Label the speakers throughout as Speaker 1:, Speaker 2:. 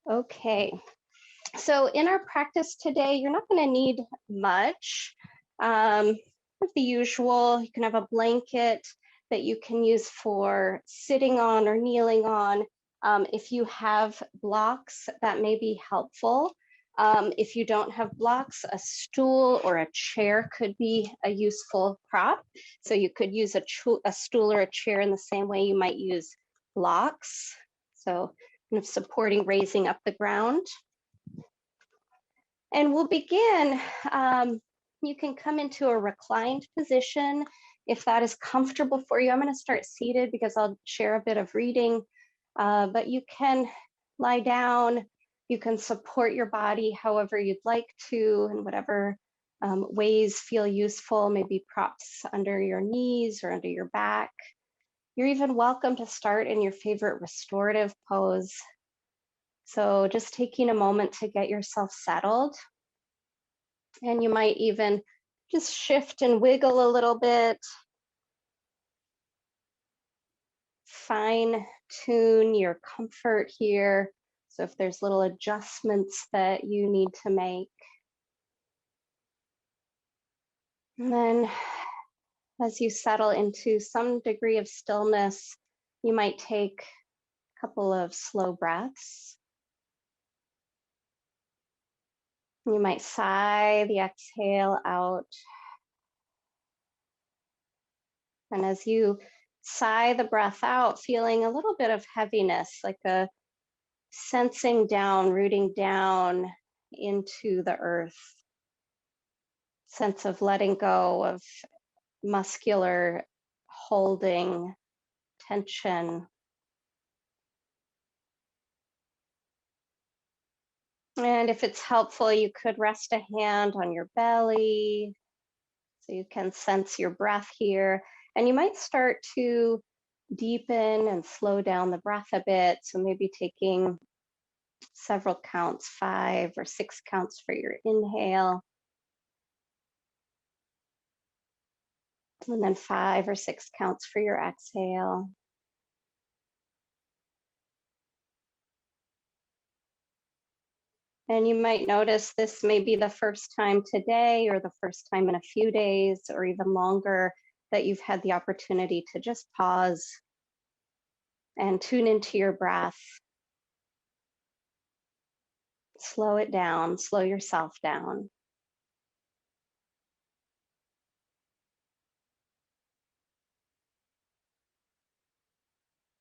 Speaker 1: Okay, so in our practice today, you're not going to need much. The usual, you can have a blanket that you can use for sitting on or kneeling on. If you have blocks, that may be helpful. If you don't have blocks, a stool or a chair could be a useful prop. So you could use a stool or a chair in the same way you might use blocks. So kind of supporting, raising up the ground. And we'll begin. You can come into a reclined position if that is comfortable for you. I'm going to start seated because I'll share a bit of reading, but you can lie down. You can support your body however you'd like to, in whatever ways feel useful, maybe props under your knees or under your back. You're even welcome to start in your favorite restorative pose. So just taking a moment to get yourself settled. And you might even just shift and wiggle a little bit. Fine tune your comfort here. So if there's little adjustments that you need to make. And then as you settle into some degree of stillness, you might take a couple of slow breaths. You might sigh the exhale out. And as you sigh the breath out, feeling a little bit of heaviness, like a sensing down, rooting down into the earth, sense of letting go of muscular holding, tension. And if it's helpful, you could rest a hand on your belly so you can sense your breath here. And you might start to deepen and slow down the breath a bit. So maybe taking several counts, 5 or 6 counts for your inhale. And then 5 or 6 counts for your exhale. And you might notice this may be the first time today or the first time in a few days or even longer that you've had the opportunity to just pause and tune into your breath. Slow it down, slow yourself down.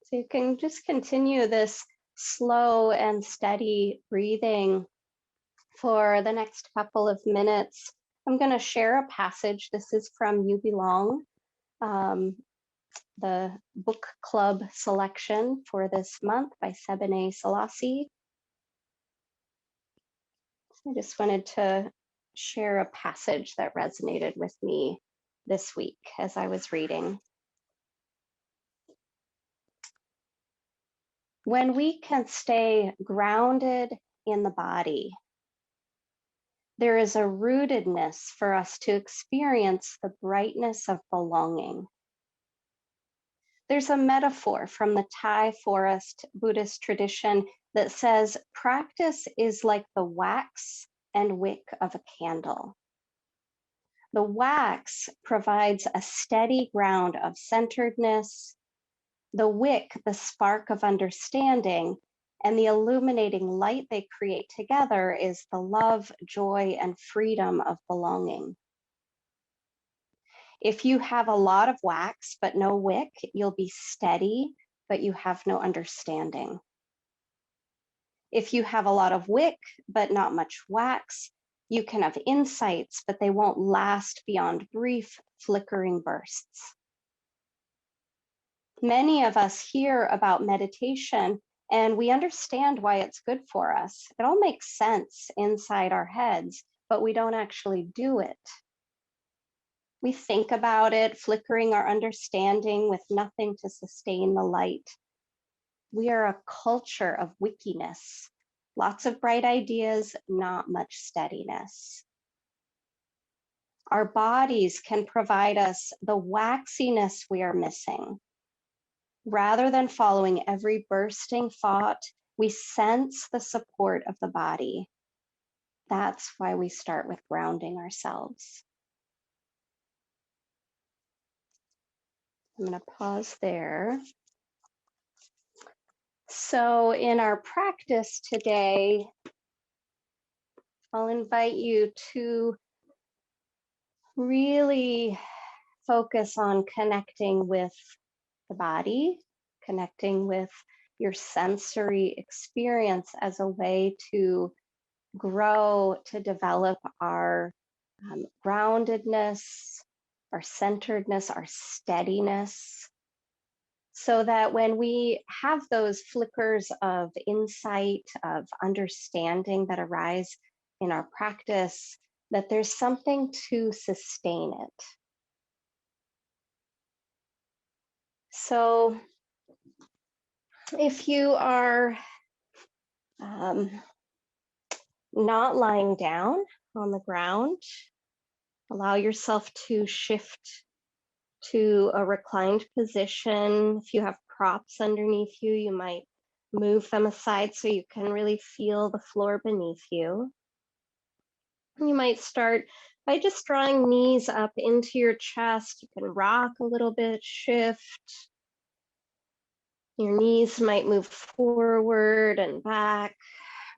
Speaker 1: So you can just continue this slow and steady breathing for the next couple of minutes. I'm going to share a passage. This is from You Belong, the book club selection for this month by Sebene Selassie. I just wanted to share a passage that resonated with me this week as I was reading. When we can stay grounded in the body, there is a rootedness for us to experience the brightness of belonging. There's a metaphor from the Thai forest Buddhist tradition that says practice is like the wax and wick of a candle. The wax provides a steady ground of centeredness, the wick, the spark of understanding, and the illuminating light they create together is the love, joy, and freedom of belonging. If you have a lot of wax but no wick, you'll be steady, but you have no understanding. If you have a lot of wick but not much wax, you can have insights, but they won't last beyond brief, flickering bursts. Many of us hear about meditation and we understand why it's good for us. It all makes sense inside our heads, but we don't actually do it. We think about it, flickering our understanding with nothing to sustain the light. We are a culture of wickiness. Lots of bright ideas, not much steadiness. Our bodies can provide us the waxiness we are missing. Rather than following every bursting thought We sense the support of the body. That's why we start with grounding ourselves. I'm going to pause there. So in our practice today, I'll invite you to really focus on connecting with the body, connecting with your sensory experience as a way to grow, to develop our groundedness, our centeredness, our steadiness, so that when we have those flickers of insight, of understanding that arise in our practice, that there's something to sustain it. So if you are not lying down on the ground, allow yourself to shift to a reclined position. If you have props underneath you, you might move them aside so you can really feel the floor beneath you. You might start by just drawing knees up into your chest. You can rock a little bit, shift. Your knees might move forward and back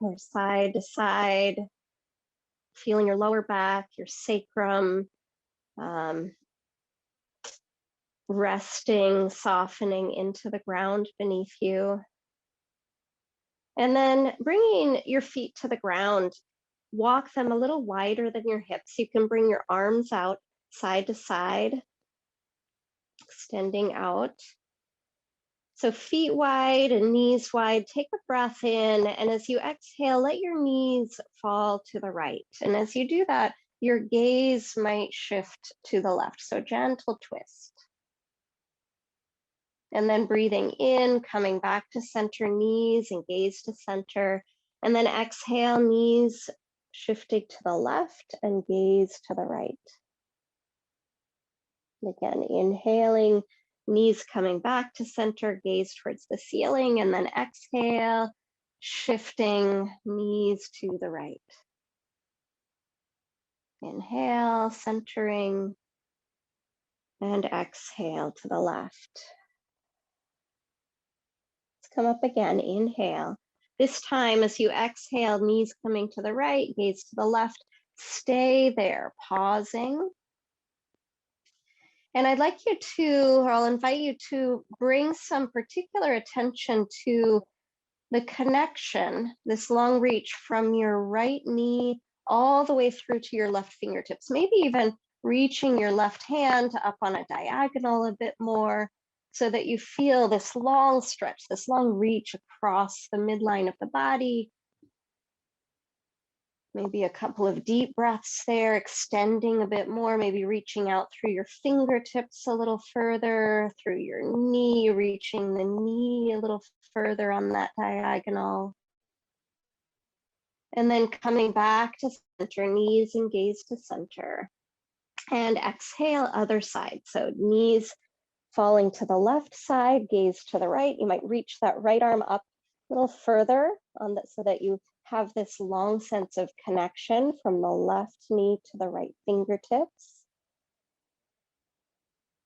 Speaker 1: or side to side. Feeling your lower back, your sacrum, resting, softening into the ground beneath you. And then bringing your feet to the ground, walk them a little wider than your hips. You can bring your arms out side to side, extending out. So feet wide and knees wide. Take a breath in, and as you exhale, let your knees fall to the right. And as you do that, your gaze might shift to the left. So gentle twist. And then breathing in, coming back to center, knees and gaze to center. And then exhale, knees shifting to the left and gaze to the right. And again, inhaling, knees coming back to center, gaze towards the ceiling, and then exhale, shifting knees to the right. Inhale, centering, and exhale to the left. Let's come up again, inhale. This time, as you exhale, knees coming to the right, gaze to the left, stay there, pausing. And I'd like you to, or I'll invite you to bring some particular attention to the connection, this long reach from your right knee all the way through to your left fingertips, maybe even reaching your left hand up on a diagonal a bit more so that you feel this long stretch, this long reach across the midline of the body. Maybe a couple of deep breaths there, extending a bit more, maybe reaching out through your fingertips a little further, through your knee, reaching the knee a little further on that diagonal. And then coming back to center, knees and gaze to center. And exhale, other side. So knees falling to the left side, gaze to the right. You might reach that right arm up a little further on that so that you have this long sense of connection from the left knee to the right fingertips.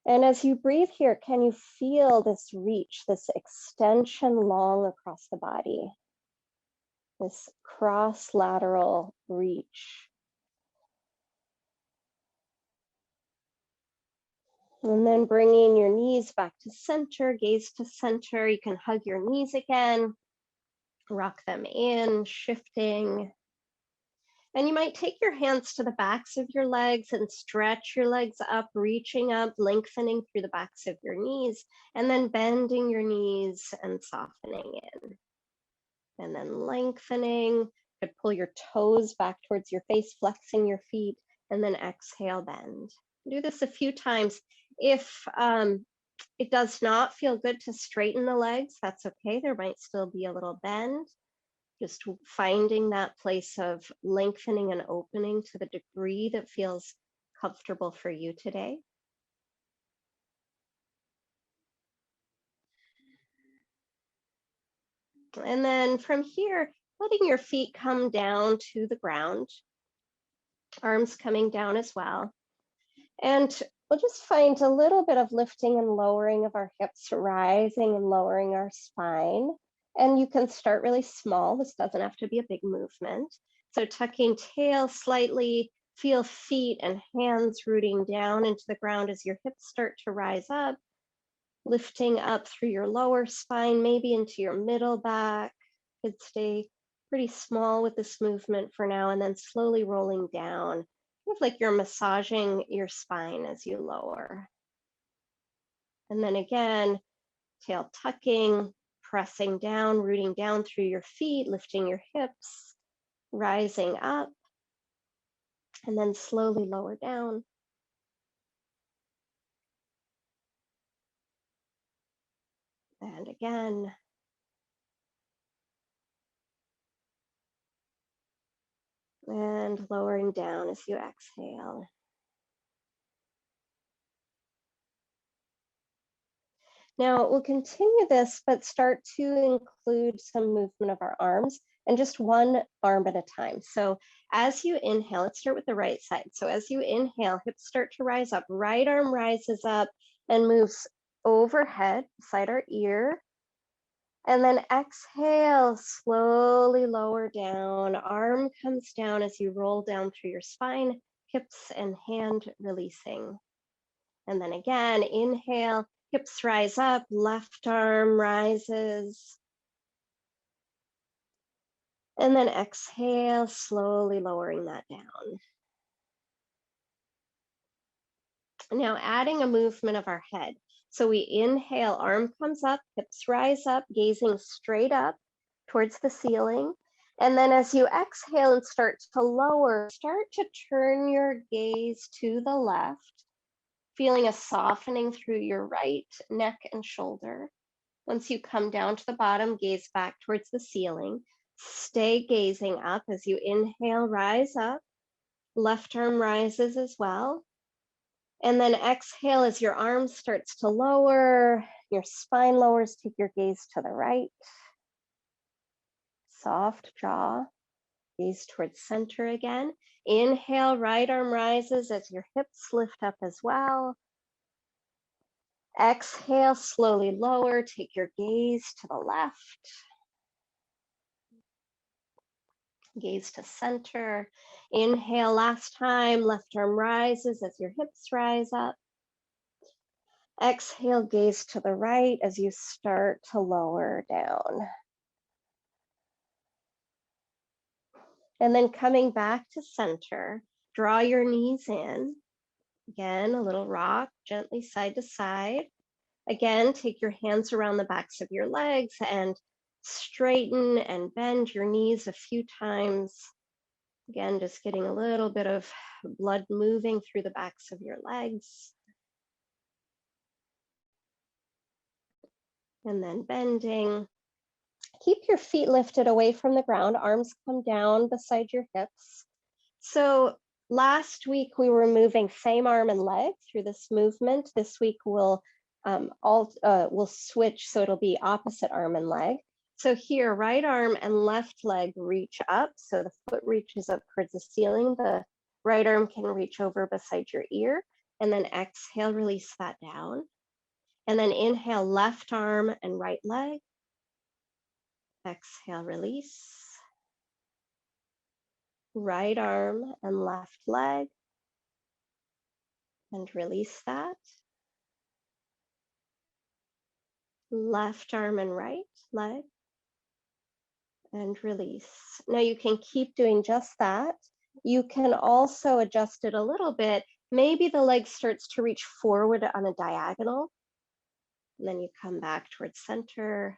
Speaker 1: And as you breathe here, can you feel this reach, this extension long across the body? This cross-lateral reach. And then bringing your knees back to center, gaze to center. You can hug your knees again, rock them in, shifting. And you might take your hands to the backs of your legs and stretch your legs up, reaching up, lengthening through the backs of your knees, and then bending your knees and softening in. And then lengthening. You could pull your toes back towards your face, flexing your feet, and then exhale, bend. Do this a few times. If it does not feel good to straighten the legs, that's okay. There might still be a little bend. Just finding that place of lengthening and opening to the degree that feels comfortable for you today.
Speaker 2: And then from here, letting your feet come down to the ground, arms coming down as well. And we'll just find a little bit of lifting and lowering of our hips, rising and lowering our spine. And you can start really small. This doesn't have to be a big movement. So tucking tail slightly, feel feet and hands rooting down into the ground as your hips start to rise up, lifting up through your lower spine, maybe into your middle back. Could stay pretty small with this movement for now, and then slowly rolling down, kind of like you're massaging your spine as you lower. And then again, tail tucking, pressing down, rooting down through your feet, lifting your hips, rising up, and then slowly lower down. And again. And lowering down as you exhale. Now we'll continue this, but start to include some movement of our arms and just one arm at a time. So as you inhale, let's start with the right side. So as you inhale, hips start to rise up, right arm rises up and moves overhead, beside our ear. And then exhale, slowly lower down. Arm comes down as you roll down through your spine, hips and hand releasing. And then again, inhale, hips rise up, left arm rises. And then exhale, slowly lowering that down. Now adding a movement of our head. So we inhale, arm comes up, hips rise up, gazing straight up towards the ceiling. And then as you exhale and start to lower, start to turn your gaze to the left, feeling a softening through your right neck and shoulder. Once you come down to the bottom, gaze back towards the ceiling. Stay gazing up as you inhale, rise up. Left arm rises as well. And then exhale as your arm starts to lower, your spine lowers, take your gaze to the right. Soft jaw, gaze towards center again. Inhale, right arm rises as your hips lift up as well. Exhale, slowly lower, take your gaze to the left. Gaze to center. Inhale, last time, left arm rises as your hips rise up. Exhale, gaze to the right as you start to lower down. And then coming back to center, draw your knees in. Again, a little rock, gently side to side. Again, take your hands around the backs of your legs and straighten and bend your knees a few times. Again, just getting a little bit of blood moving through the backs of your legs. And then bending. Keep your feet lifted away from the ground. Arms come down beside your hips. So last week we were moving same arm and leg through this movement. This week we'll switch, so it'll be opposite arm and leg. So here, right arm and left leg reach up. So the foot reaches up towards the ceiling. The right arm can reach over beside your ear. And then exhale, release that down. And then inhale, left arm and right leg. Exhale, release. Right arm and left leg. And release that. Left arm and right leg. And release. Now you can keep doing just that. You can also adjust it a little bit. Maybe the leg starts to reach forward on a diagonal. And then you come back towards center.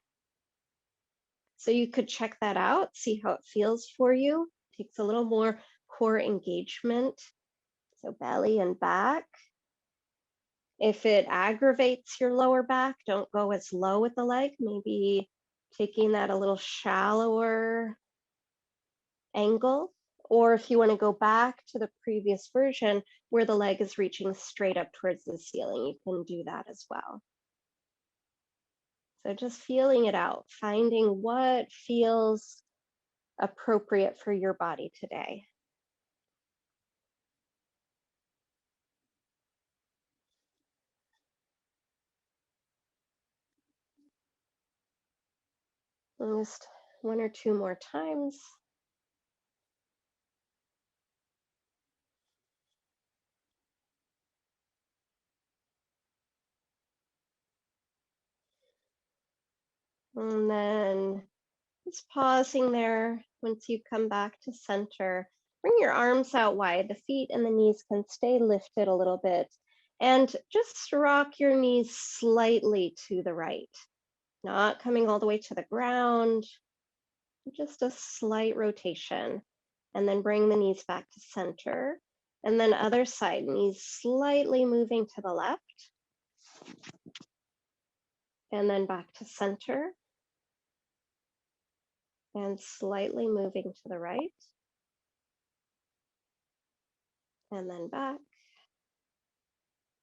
Speaker 2: So you could check that out, see how it feels for you. It takes a little more core engagement. So belly and back. If it aggravates your lower back, don't go as low with the leg. Maybe taking that a little shallower angle. Or if you want to go back to the previous version where the leg is reaching straight up towards the ceiling, you can do that as well. So just feeling it out, finding what feels appropriate for your body today. And just one or two more times. And then just pausing there. Once you come back to center, bring your arms out wide. The feet and the knees can stay lifted a little bit. And just rock your knees slightly to the right, not coming all the way to the ground, just a slight rotation. And then bring the knees back to center. And then other side, knees slightly moving to the left. And then back to center. And slightly moving to the right. And then back.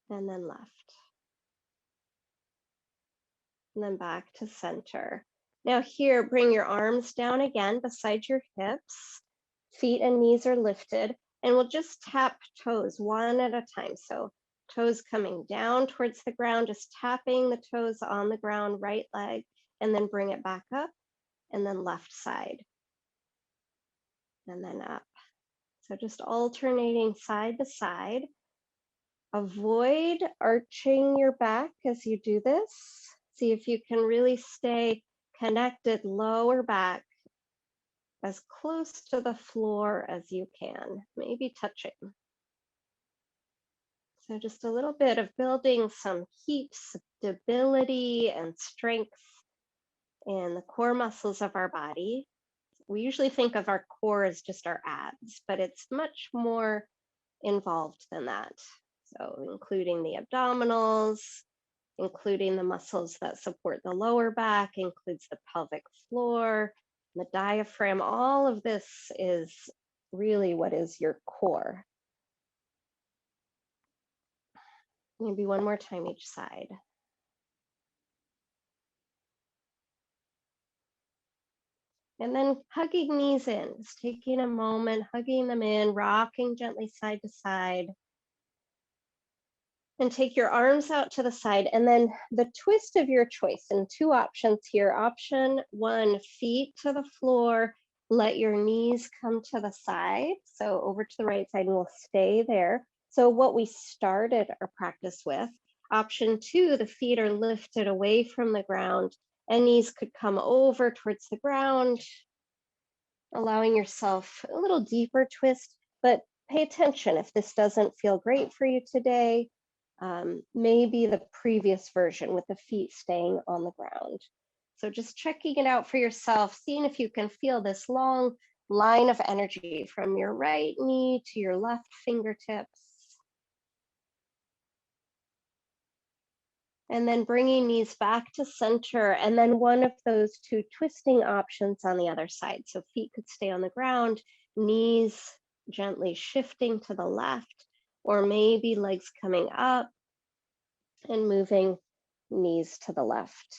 Speaker 2: And then left. And then back to center. Now here, bring your arms down again beside your hips. Feet and knees are lifted. And we'll just tap toes one at a time. So toes coming down towards the ground, just tapping the toes on the ground, right leg, and then bring it back up, and then left side, and then up. So just alternating side to side. Avoid arching your back as you do this. See if you can really stay connected lower back as close to the floor as you can, maybe touching. So just a little bit of building some heat, stability, and strength in the core muscles of our body. We usually think of our core as just our abs, but it's much more involved than that. So including the abdominals, including the muscles that support the lower back, includes the pelvic floor, the diaphragm. All of this is really what is your core. Maybe one more time each side. And then hugging knees in, just taking a moment, hugging them in, rocking gently side to side. And take your arms out to the side, and then the twist of your choice. And two options here. Option one, feet to the floor, let your knees come to the side. So over to the right side, and we'll stay there. So what we started our practice with. Option two, the feet are lifted away from the ground, and knees could come over towards the ground, allowing yourself a little deeper twist, but pay attention if this doesn't feel great for you today. Maybe the previous version with the feet staying on the ground. So just checking it out for yourself, seeing if you can feel this long line of energy from your right knee to your left fingertips. And then bringing knees back to center, and then one of those two twisting options on the other side. So feet could stay on the ground, knees gently shifting to the left, or maybe legs coming up and moving knees to the left.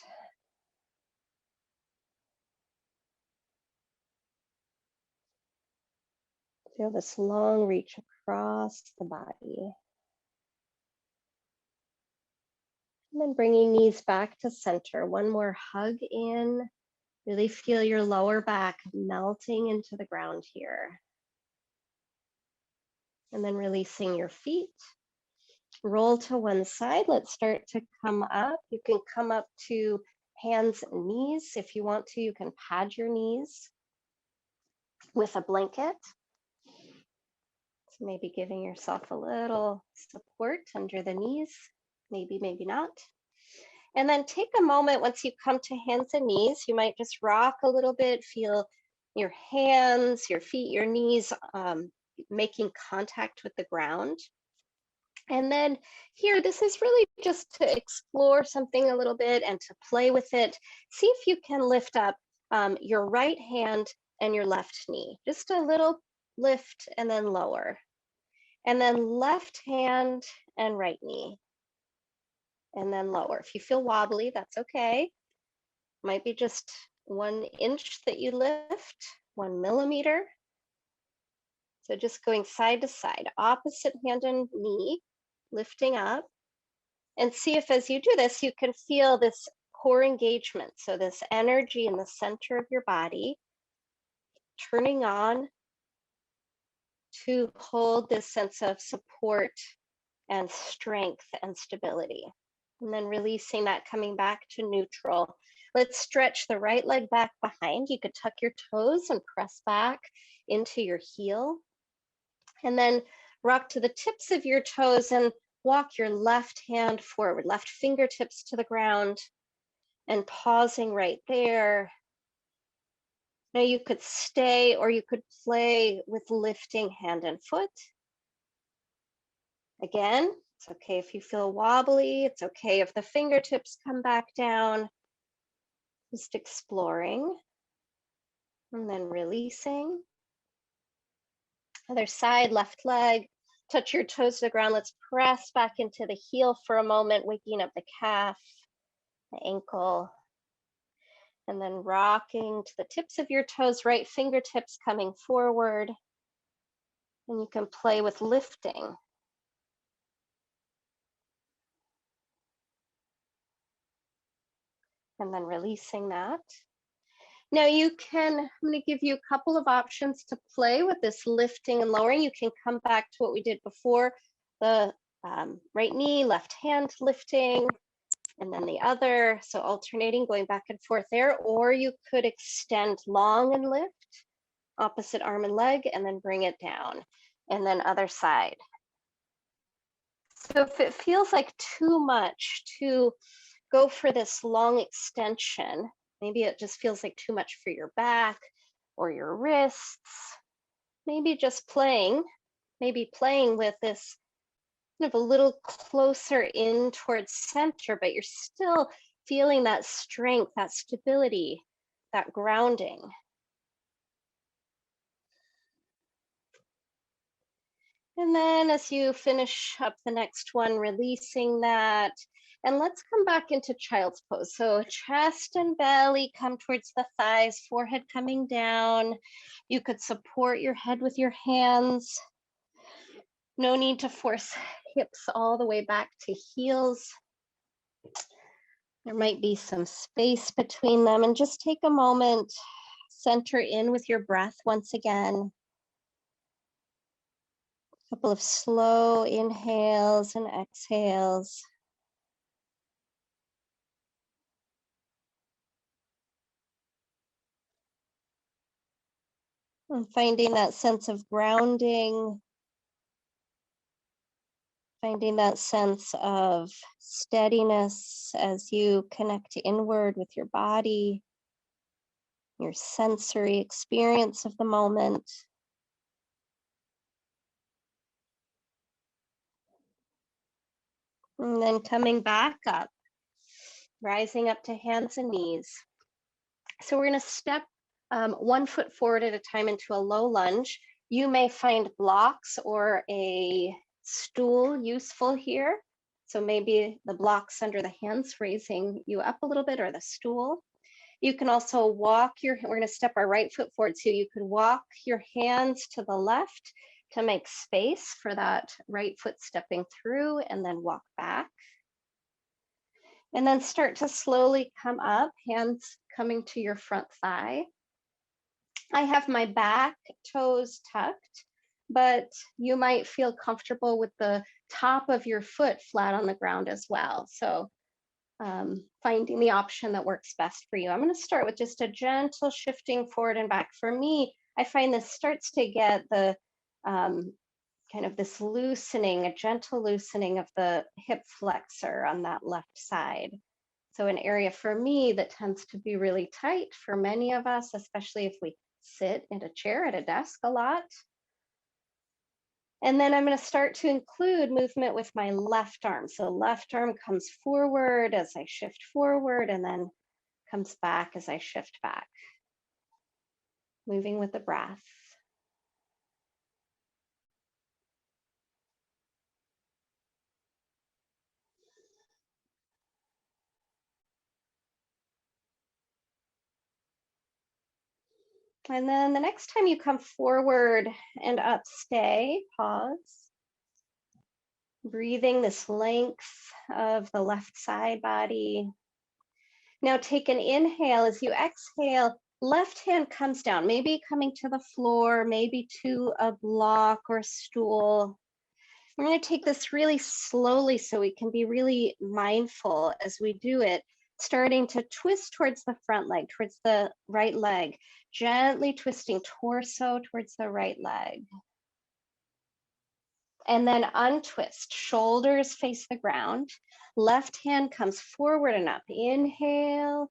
Speaker 2: Feel this long reach across the body. And then bringing knees back to center. One more hug in. Really feel your lower back melting into the ground here. And then releasing your feet. Roll to one side. Let's start to come up. You can come up to hands and knees. If you want to, you can pad your knees with a blanket. So maybe giving yourself a little support under the knees. Maybe, maybe not. And then take a moment once you come to hands and knees. You might just rock a little bit, feel your hands, your feet, your knees making contact with the ground. And then here, this is really just to explore something a little bit and to play with it. See if you can lift up your right hand and your left knee. Just a little lift and then lower. And then left hand and right knee. And then lower. If you feel wobbly, that's okay. Might be just 1 inch that you lift, 1 millimeter. So just going side to side, opposite hand and knee, lifting up. And see if as you do this, you can feel this core engagement. So this energy in the center of your body turning on to hold this sense of support and strength and stability. And then releasing that, coming back to neutral. Let's stretch the right leg back behind. You could tuck your toes and press back into your heel. And then rock to the tips of your toes and walk your left hand forward, left fingertips to the ground, and pausing right there. Now you could stay or you could play with lifting hand and foot. Again, it's okay if you feel wobbly. It's okay if the fingertips come back down. Just exploring and then releasing. Other side, left leg. Touch your toes to the ground. Let's press back into the heel for a moment, waking up the calf, the ankle, and then rocking to the tips of your toes, right fingertips coming forward. And you can play with lifting. And then releasing that. Now you can, I'm going to give you a couple of options to play with this lifting and lowering. You can come back to what we did before, the right knee, left hand lifting, and then the other. So alternating, going back and forth there, or you could extend long and lift, opposite arm and leg, and then bring it down, and then other side. So if it feels like too much to go for this long extension, maybe it just feels like too much for your back or your wrists, maybe just playing, with this kind of a little closer in towards center, but you're still feeling that strength, that stability, that grounding. And then as you finish up the next one, releasing that. And let's come back into child's pose. So chest and belly come towards the thighs, forehead coming down. You could support your head with your hands. No need to force hips all the way back to heels. There might be some space between them, and just take a moment, center in with your breath once again. A couple of slow inhales and exhales. And finding that sense of grounding, finding that sense of steadiness as you connect inward with your body, your sensory experience of the moment. And then coming back up, rising up to hands and knees. So we're going to step 1 foot forward at a time into a low lunge. You may find blocks or a stool useful here. So maybe the blocks under the hands raising you up a little bit, or the stool. You can also walk we're going to step our right foot forward. So you could walk your hands to the left to make space for that right foot stepping through, and then walk back. And then start to slowly come up, hands coming to your front thigh. I have my back toes tucked, but you might feel comfortable with the top of your foot flat on the ground as well. So finding the option that works best for you. I'm going to start with just a gentle shifting forward and back. For me, I find this starts to get the kind of this loosening, a gentle loosening of the hip flexor on that left side. So an area for me that tends to be really tight for many of us, especially if we sit in a chair at a desk a lot. And then I'm going to start to include movement with my left arm. So left arm comes forward as I shift forward, and then comes back as I shift back. Moving with the breath.
Speaker 1: And then the next time you come forward and up, stay, pause. Breathing this length of the left side body. Now take an inhale. As you exhale, left hand comes down, maybe coming to the floor, maybe to a block or stool. We're going to take this really slowly so we can be really mindful as we do it, starting to twist towards the front leg, towards the right leg, gently twisting torso towards the right leg. And then untwist, shoulders face the ground, left hand comes forward and up. Inhale,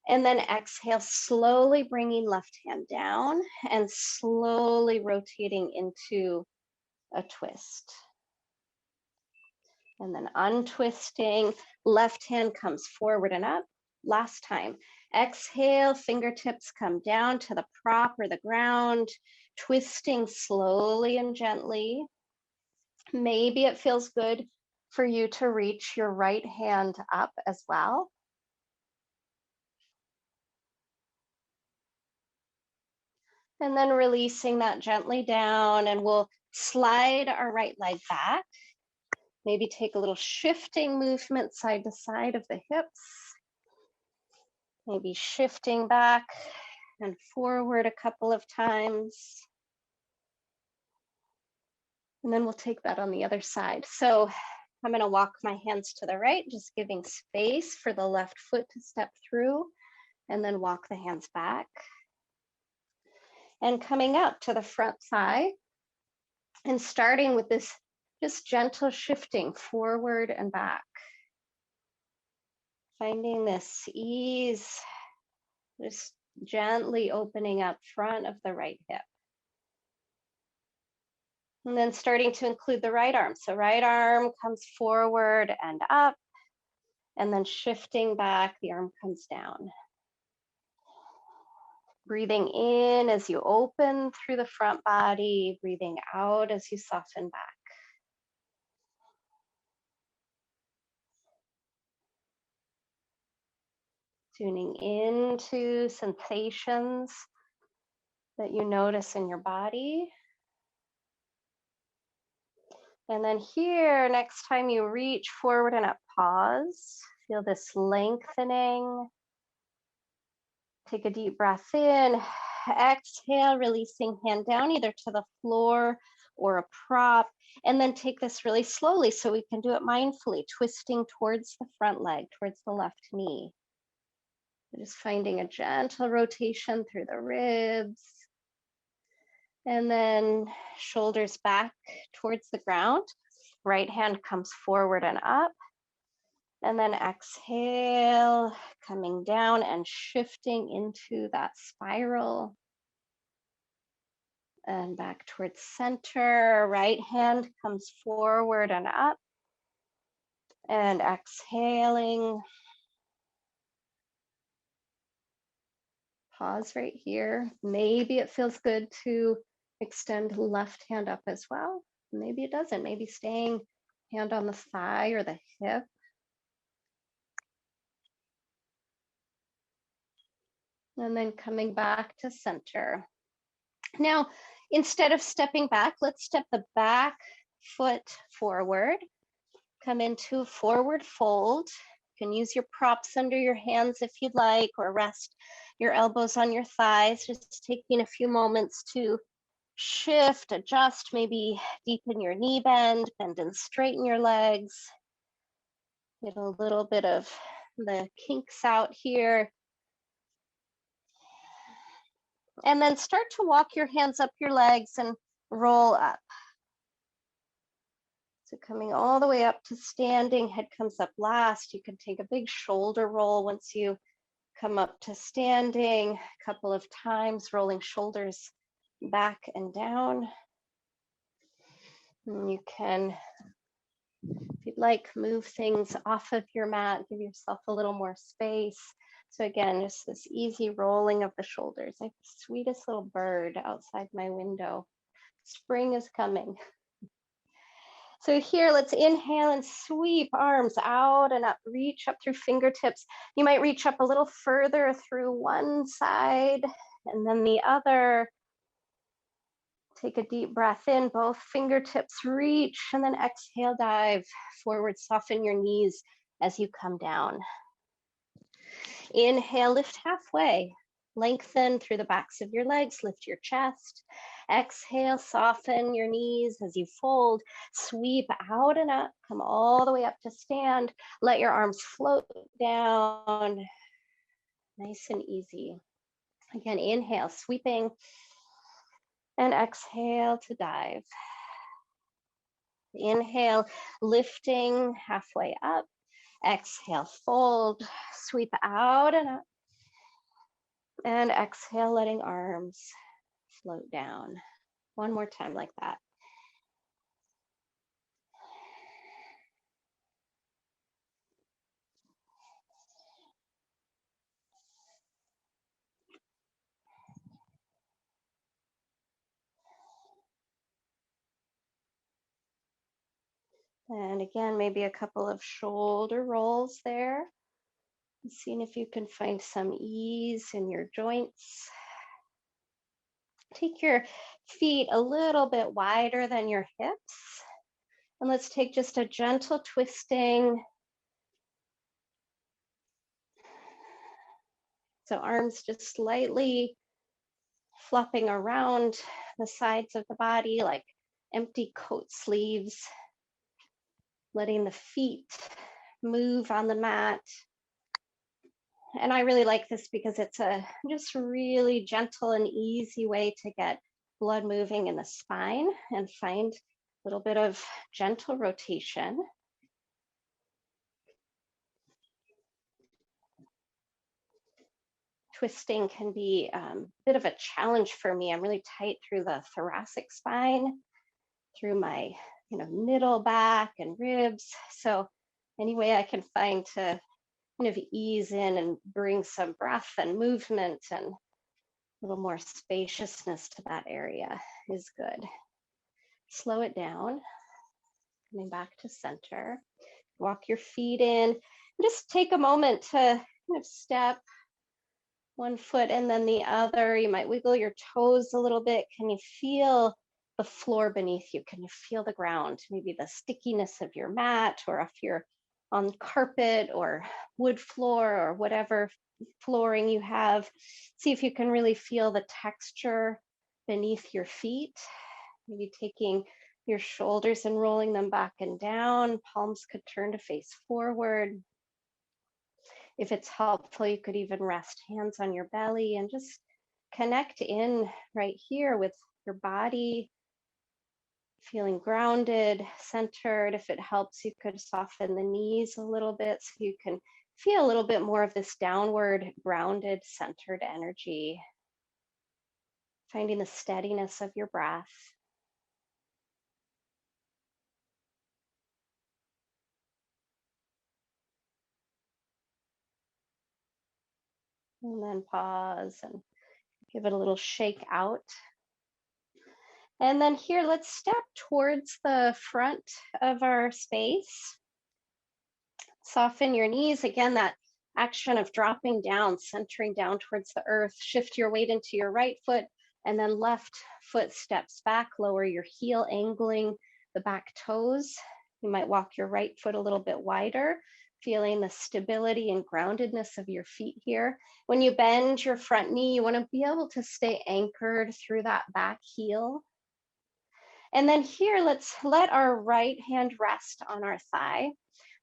Speaker 1: and then exhale, slowly bringing left hand down and slowly rotating into a twist. And then untwisting, left hand comes forward and up. Last time, exhale, fingertips come down to the prop or the ground, twisting slowly and gently. Maybe it feels good for you to reach your right hand up as well. And then releasing that gently down, and we'll slide our right leg back. Maybe take a little shifting movement side to side of the hips. Maybe shifting back and forward a couple of times. And then we'll take that on the other side. So I'm going to walk my hands to the right, just giving space for the left foot to step through, and then walk the hands back. And coming up to the front thigh, and starting with this just gentle shifting forward and back. Finding this ease, just gently opening up front of the right hip. And then starting to include the right arm. So right arm comes forward and up, and then shifting back, the arm comes down. Breathing in as you open through the front body, breathing out as you soften back. Tuning into sensations that you notice in your body. And then here, next time you reach forward and up, pause. Feel this lengthening. Take a deep breath in. Exhale, releasing hand down either to the floor or a prop. And then take this really slowly so we can do it mindfully, twisting towards the front leg, towards the left knee. Just finding a gentle rotation through the ribs. And then shoulders back towards the ground. Right hand comes forward and up. And then exhale, coming down and shifting into that spiral. And back towards center. Right hand comes forward and up. And exhaling. Pause right here. Maybe it feels good to extend left hand up as well. Maybe it doesn't. Maybe staying hand on the thigh or the hip. And then coming back to center. Now, instead of stepping back, let's step the back foot forward. Come into forward fold. You can use your props under your hands if you'd like, or rest your elbows on your thighs, just taking a few moments to shift, adjust, maybe deepen your knee bend and straighten your legs. Get a little bit of the kinks out here. And then start to walk your hands up your legs and roll up. So coming all the way up to standing, head comes up last. You can take a big shoulder roll once you come up to standing, a couple of times, rolling shoulders back and down. And you can, if you'd like, move things off of your mat, give yourself a little more space. So again, just this easy rolling of the shoulders. I have the sweetest little bird outside my window. Spring is coming. So here, let's inhale and sweep arms out and up, reach up through fingertips. You might reach up a little further through one side and then the other. Take a deep breath in, both fingertips reach, and then exhale, dive forward, soften your knees as you come down. Inhale, lift halfway. Lengthen through the backs of your legs, lift your chest. Exhale, soften your knees as you fold. Sweep out and up, come all the way up to stand. Let your arms float down. Nice and easy. Again, inhale, sweeping. And exhale to dive. Inhale, lifting halfway up. Exhale, fold, sweep out and up. And exhale, letting arms float down. One more time like that. And again, maybe a couple of shoulder rolls there. Seeing if you can find some ease in your joints. Take your feet a little bit wider than your hips. And let's take just a gentle twisting. So arms just slightly flopping around the sides of the body like empty coat sleeves. Letting the feet move on the mat. And I really like this because it's a just really gentle and easy way to get blood moving in the spine and find a little bit of gentle rotation. Twisting can be a bit of a challenge for me. I'm really tight through the thoracic spine, through my middle back and ribs. So any way I can find to kind of ease in and bring some breath and movement and a little more spaciousness to that area is good. Slow it down, coming back to center. Walk your feet in, and just take a moment to kind of step one foot and then the other. You might wiggle your toes a little bit. Can you feel the floor beneath you? Can you feel the ground? Maybe the stickiness of your mat, or if you're on carpet or wood floor or whatever flooring you have. See if you can really feel the texture beneath your feet. Maybe taking your shoulders and rolling them back and down. Palms could turn to face forward. If it's helpful, you could even rest hands on your belly and just connect in right here with your body, feeling grounded, centered. If it helps, you could soften the knees a little bit so you can feel a little bit more of this downward, grounded, centered energy. Finding the steadiness of your breath. And then pause and give it a little shake out. And then here, let's step towards the front of our space. Soften your knees. Again, that action of dropping down, centering down towards the earth. Shift your weight into your right foot, and then left foot steps back. Lower your heel, angling the back toes. You might walk your right foot a little bit wider, feeling the stability and groundedness of your feet here. When you bend your front knee, you want to be able to stay anchored through that back heel. And then here, let's let our right hand rest on our thigh.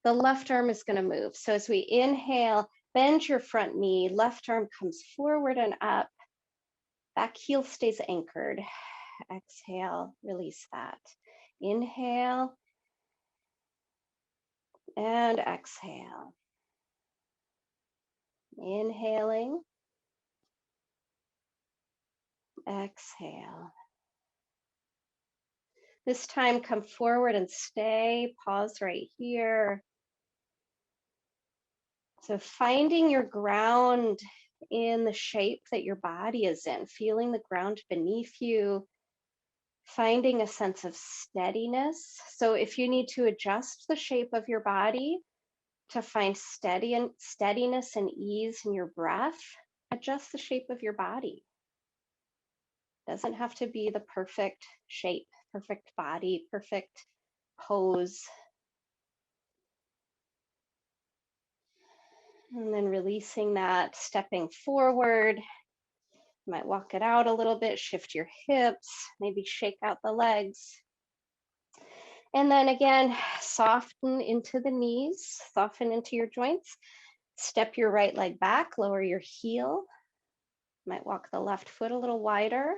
Speaker 1: The left arm is going to move. So as we inhale, bend your front knee, left arm comes forward and up. Back heel stays anchored. Exhale, release that. Inhale and exhale. Inhaling, exhale. This time, come forward and stay. Pause right here. So finding your ground in the shape that your body is in, feeling the ground beneath you, finding a sense of steadiness. So if you need to adjust the shape of your body to find steadiness and ease in your breath, adjust the shape of your body. Doesn't have to be the perfect shape, perfect body, perfect pose. And then releasing that, stepping forward. You might walk it out a little bit, shift your hips, maybe shake out the legs. And then again, soften into the knees, soften into your joints. Step your right leg back, lower your heel. Might walk the left foot a little wider.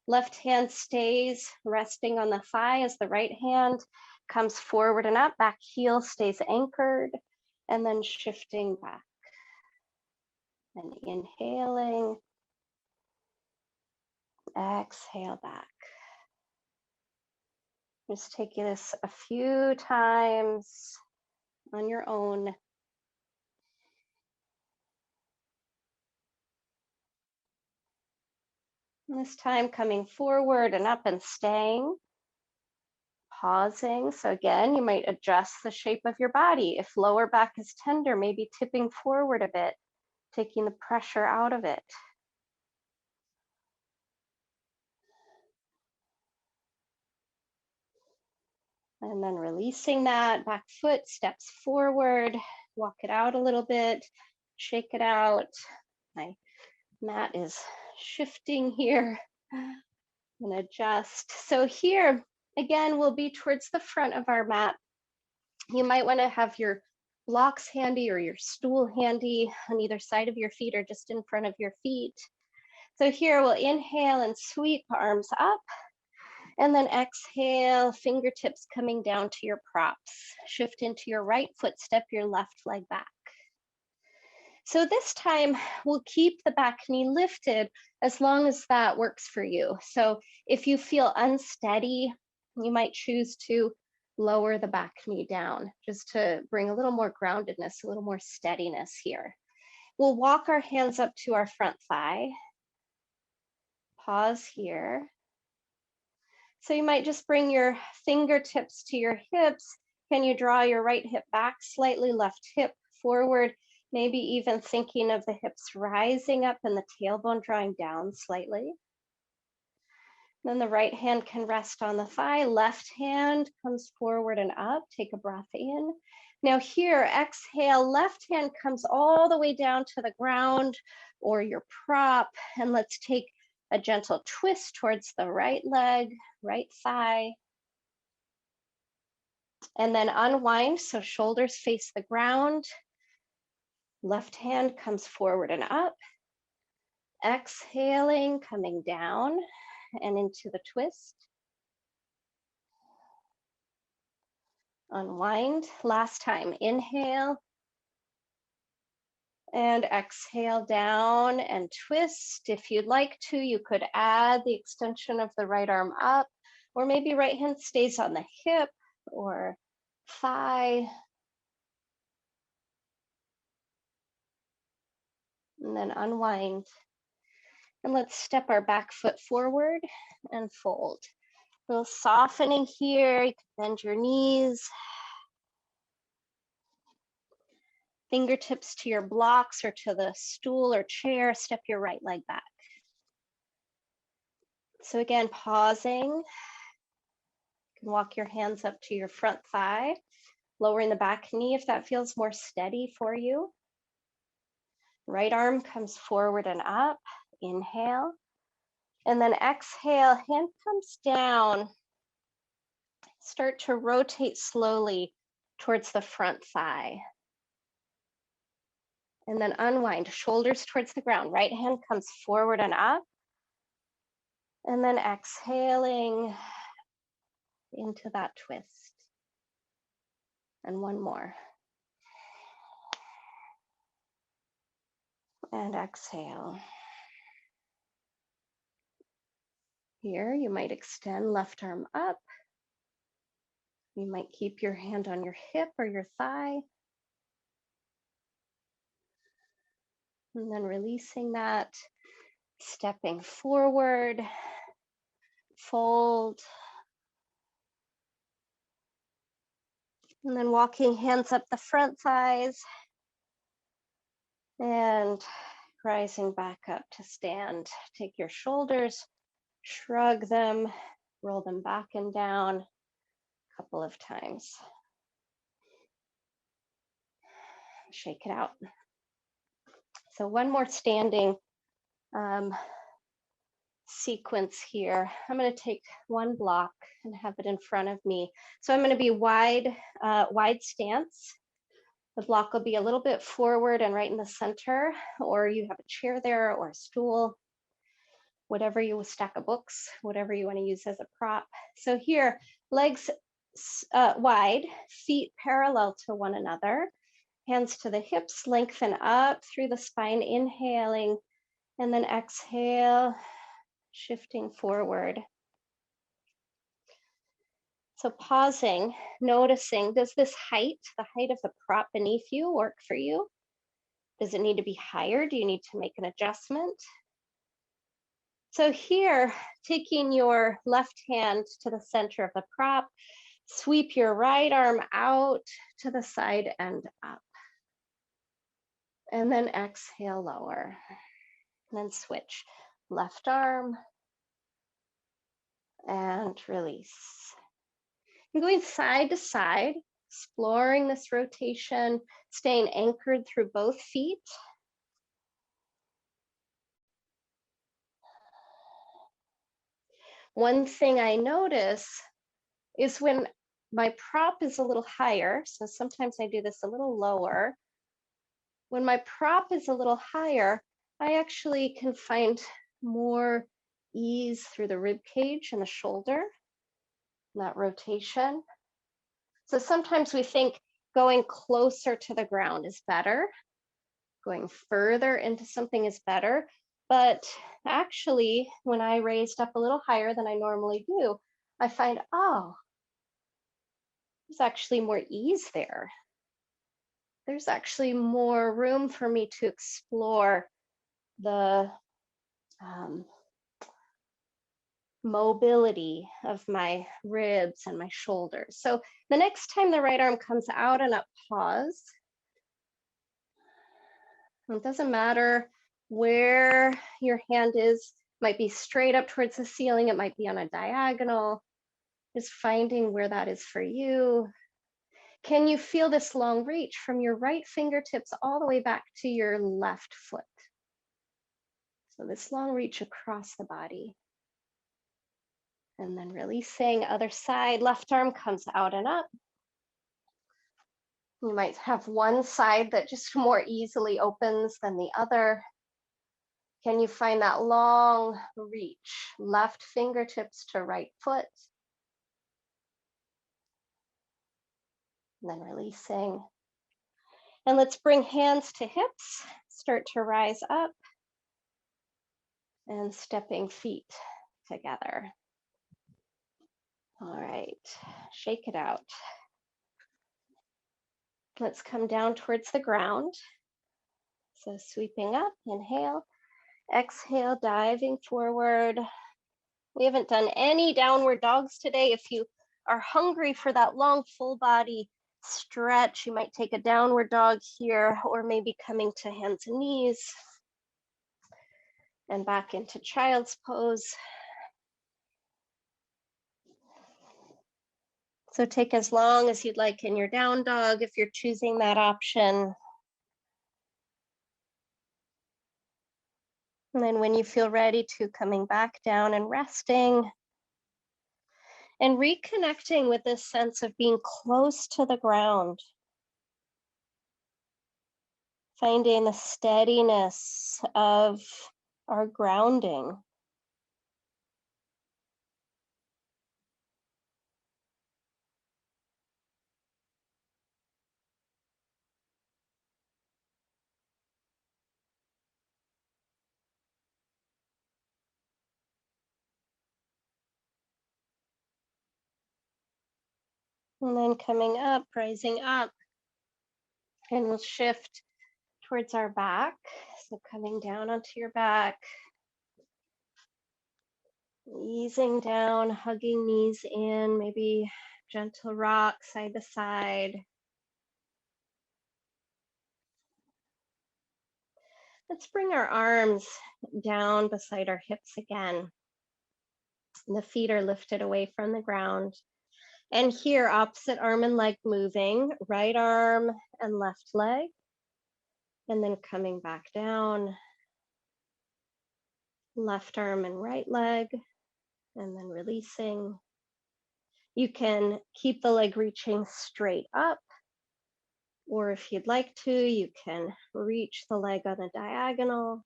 Speaker 1: Left hand stays resting on the thigh as the right hand comes forward and up. Back heel stays anchored, and then shifting back. And inhaling, exhale back. Just take this a few times on your own. And this time coming forward and up and staying. Pausing. So again, you might adjust the shape of your body. If lower back is tender, maybe tipping forward a bit, taking the pressure out of it. And then releasing that, back foot steps forward, walk it out a little bit, shake it out. My mat is shifting here and adjust. So here, again, we'll be towards the front of our mat. You might want to have your blocks handy or your stool handy on either side of your feet or just in front of your feet. So here we'll inhale and sweep arms up. And then exhale, fingertips coming down to your props. Shift into your right foot, step your left leg back. So this time we'll keep the back knee lifted as long as that works for you. So if you feel unsteady, you might choose to lower the back knee down just to bring a little more groundedness, a little more steadiness here. We'll walk our hands up to our front thigh. Pause here. So you might just bring your fingertips to your hips. Can you draw your right hip back slightly, left hip forward, maybe even thinking of the hips rising up and the tailbone drawing down slightly. Then the right hand can rest on the thigh, left hand comes forward and up, take a breath in. Now here, exhale, left hand comes all the way down to the ground or your prop, and let's take a gentle twist towards the right leg, right thigh. And then unwind, so shoulders face the ground. Left hand comes forward and up. Exhaling, coming down and into the twist. Unwind. Last time, inhale. And exhale down and twist. If you'd like to, you could add the extension of the right arm up, or maybe right hand stays on the hip or thigh. And then unwind. And let's step our back foot forward and fold. A little softening here. You can bend your knees. Fingertips to your blocks or to the stool or chair. Step your right leg back. So again, pausing. You can walk your hands up to your front thigh, lowering the back knee if that feels more steady for you. Right arm comes forward and up. Inhale. And then exhale, hand comes down. Start to rotate slowly towards the front thigh. And then unwind, shoulders towards the ground. Right hand comes forward and up. And then exhaling into that twist. And one more. And exhale. Here, you might extend left arm up. You might keep your hand on your hip or your thigh. And then releasing that, stepping forward, fold. And then walking hands up the front thighs and rising back up to stand. Take your shoulders Shrug them, roll them back and down a couple of times. Shake it out. So one more standing sequence here. I'm going to take one block and have it in front of me. So I'm going to be wide stance. The block will be a little bit forward and right in the center, or you have a chair there or a stool, whatever you stack of books, whatever you want to use as a prop. So here, legs wide, feet parallel to one another, hands to the hips, lengthen up through the spine, inhaling, and then exhale, shifting forward. So pausing, noticing, does this height, the height of the prop beneath you, work for you? Does it need to be higher? Do you need to make an adjustment? So here, taking your left hand to the center of the prop, sweep your right arm out to the side and up. And then exhale, lower. And then switch. Left arm and release. I'm going side to side, exploring this rotation, staying anchored through both feet. One thing I notice is when my prop is a little higher, so sometimes I do this a little lower. When my prop is a little higher, I actually can find more ease through the rib cage and the shoulder, that rotation. So sometimes we think going closer to the ground is better, going further into something is better. But actually, when I raised up a little higher than I normally do, I find, oh, there's actually more ease there. There's actually more room for me to explore the mobility of my ribs and my shoulders. So the next time the right arm comes out and up, pause. It doesn't matter where your hand is, it might be straight up towards the ceiling, it might be on a diagonal, just finding where that is for you. Can you feel this long reach from your right fingertips all the way back to your left foot? So this long reach across the body. And then releasing, other side, left arm comes out and up. You might have one side that just more easily opens than the other. Can you find that long reach? Left fingertips to right foot. And then releasing. And let's bring hands to hips, start to rise up and stepping feet together. All right, shake it out. Let's come down towards the ground. So sweeping up, inhale, exhale, diving forward. We haven't done any downward dogs today. If you are hungry for that long full body stretch, you might take a downward dog here, or maybe coming to hands and knees and back into child's pose. So take as long as you'd like in your down dog if you're choosing that option. And then when you feel ready to coming back down and resting and reconnecting with this sense of being close to the ground. Finding the steadiness of our grounding. And then coming up, rising up, and we'll shift towards our back. So coming down onto your back, easing down, hugging knees in, maybe gentle rock side to side. Let's bring our arms down beside our hips again.
Speaker 2: The feet are lifted away from the ground. And here, opposite arm and leg moving, right arm and left leg. And then coming back down, left arm and right leg, and then releasing. You can keep the leg reaching straight up, or if you'd like to, you can reach the leg on a diagonal.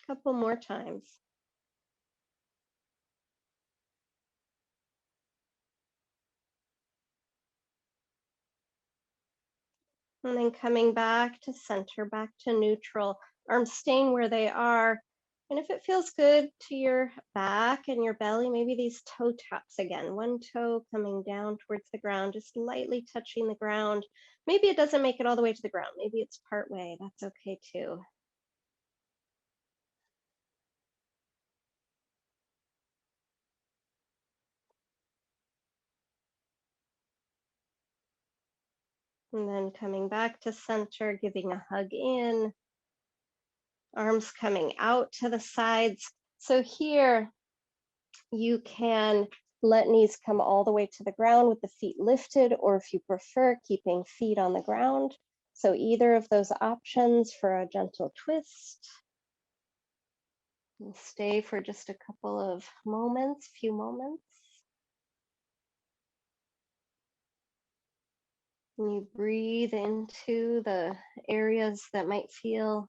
Speaker 2: A couple more times. And then coming back to center, back to neutral, arms staying where they are. And if it feels good to your back and your belly, maybe these toe taps again. One toe coming down towards the ground, just lightly touching the ground. Maybe it doesn't make it all the way to the ground. Maybe it's part way. That's okay too. And then coming back to center, giving a hug in, arms coming out to the sides. So here you can let knees come all the way to the ground with the feet lifted, or if you prefer, keeping feet on the ground. So either of those options for a gentle twist. And stay for just a couple of moments, few moments. And you breathe into the areas that might feel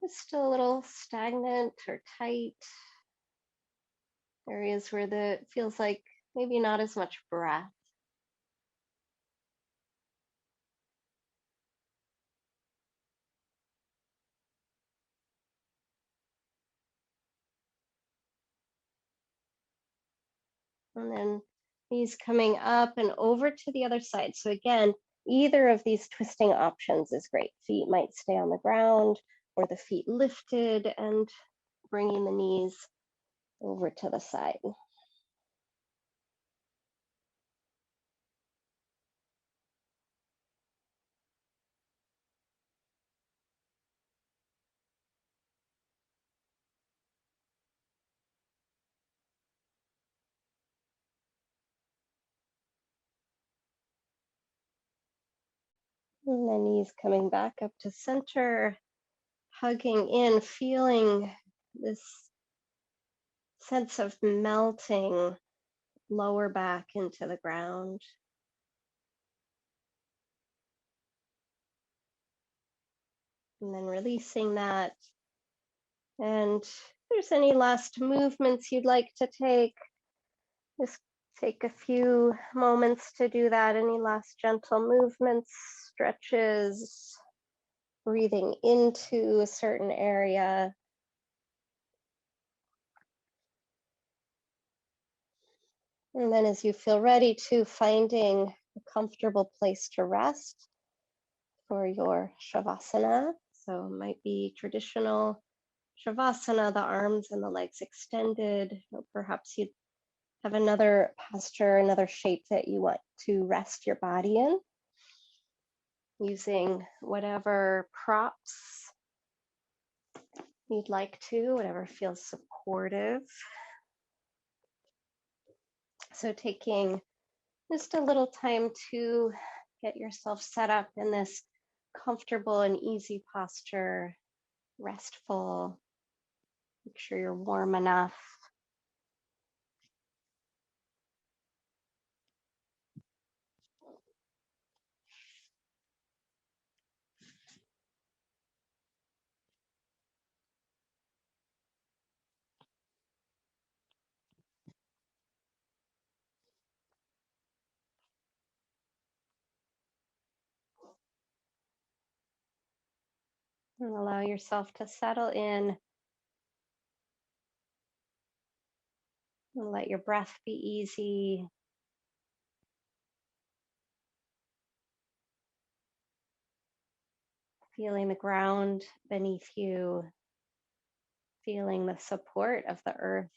Speaker 2: just a little stagnant or tight. Areas where it feels like maybe not as much breath. And then knees coming up and over to the other side. So again, either of these twisting options is great. Feet might stay on the ground or the feet lifted and bringing the knees over to the side. And the knees coming back up to center, hugging in, feeling this sense of melting lower back into the ground. And then releasing that. And if there's any last movements you'd like to take, just take a few moments to do that. Any last gentle movements, stretches, breathing into a certain area. And then as you feel ready to, finding a comfortable place to rest for your Shavasana. So it might be traditional Shavasana, the arms and the legs extended, or perhaps you'd have another posture, another shape that you want to rest your body in, using whatever props you'd like to, whatever feels supportive. So taking just a little time to get yourself set up in this comfortable and easy posture, restful. Make sure you're warm enough. And allow yourself to settle in and let your breath be easy. Feeling the ground beneath you, feeling the support of the earth.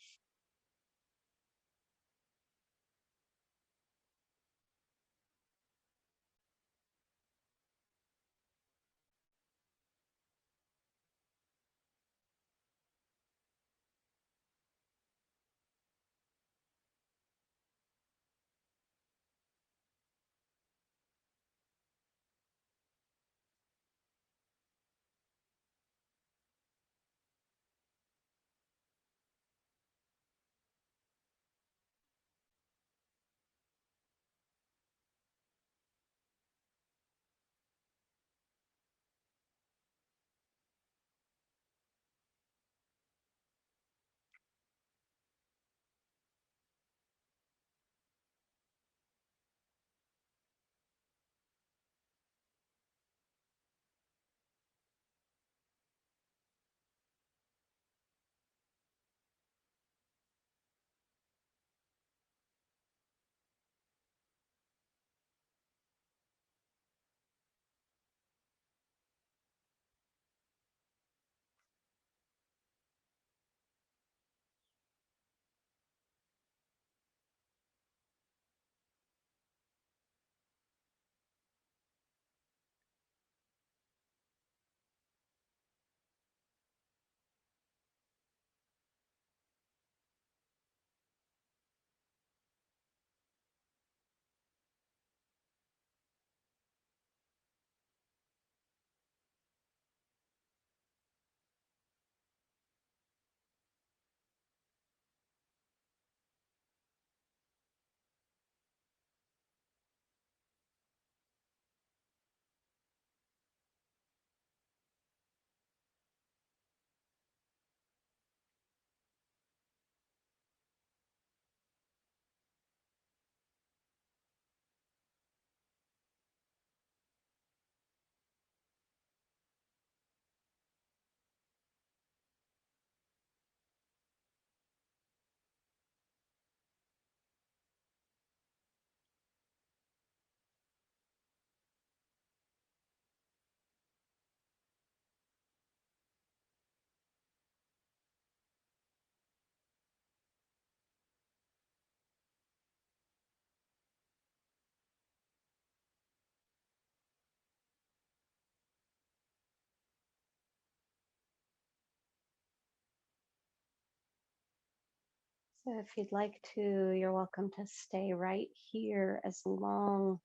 Speaker 1: So if you'd like to, you're welcome to stay right here as long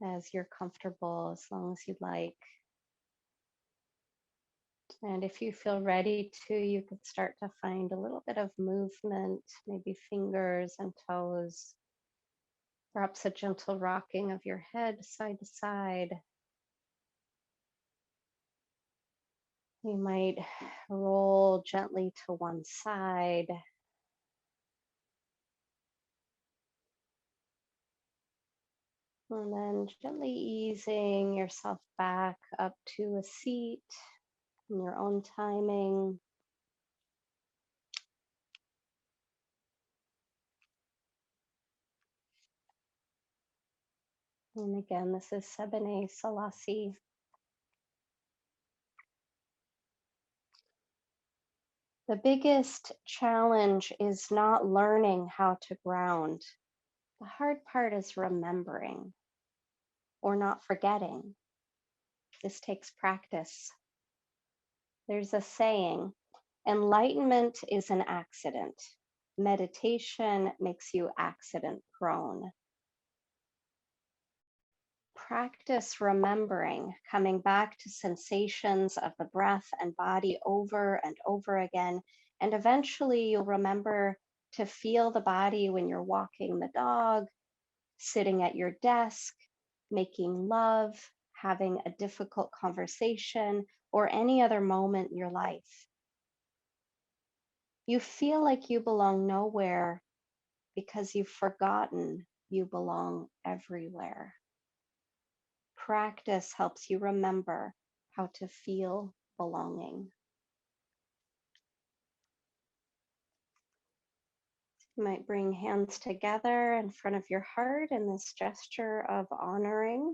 Speaker 1: as you're comfortable, as long as you'd like. And if you feel ready to, you could start to find a little bit of movement, maybe fingers and toes, perhaps a gentle rocking of your head side to side. You might roll gently to one side. And then gently easing yourself back up to a seat in your own timing. And again, this is Sebene Selassie. The biggest challenge is not learning how to ground. The hard part is remembering or not forgetting. This takes practice. There's a saying, enlightenment is an accident. Meditation makes you accident prone. Practice remembering, coming back to sensations of the breath and body over and over again. And eventually you'll remember to feel the body when you're walking the dog, sitting at your desk, making love, having a difficult conversation, or any other moment in your life. You feel like you belong nowhere because you've forgotten you belong everywhere. Practice helps you remember how to feel belonging. You might bring hands together in front of your heart in this gesture of honoring.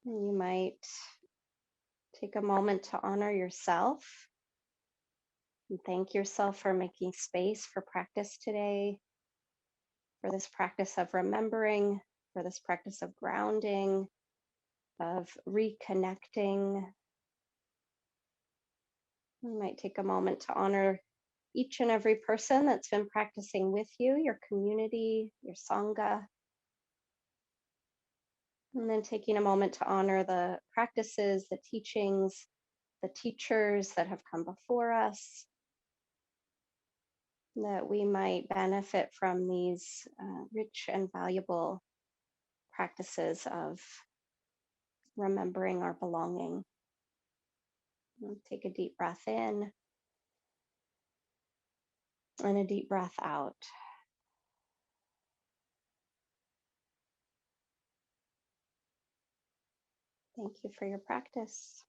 Speaker 1: And you might take a moment to honor yourself and thank yourself for making space for practice today, for this practice of remembering, for this practice of grounding, of reconnecting. You might take a moment to honor each and every person that's been practicing with you, your community, your Sangha. And then taking a moment to honor the practices, the teachings, the teachers that have come before us, that we might benefit from these rich and valuable practices of remembering our belonging. And take a deep breath in and a deep breath out. Thank you for your practice.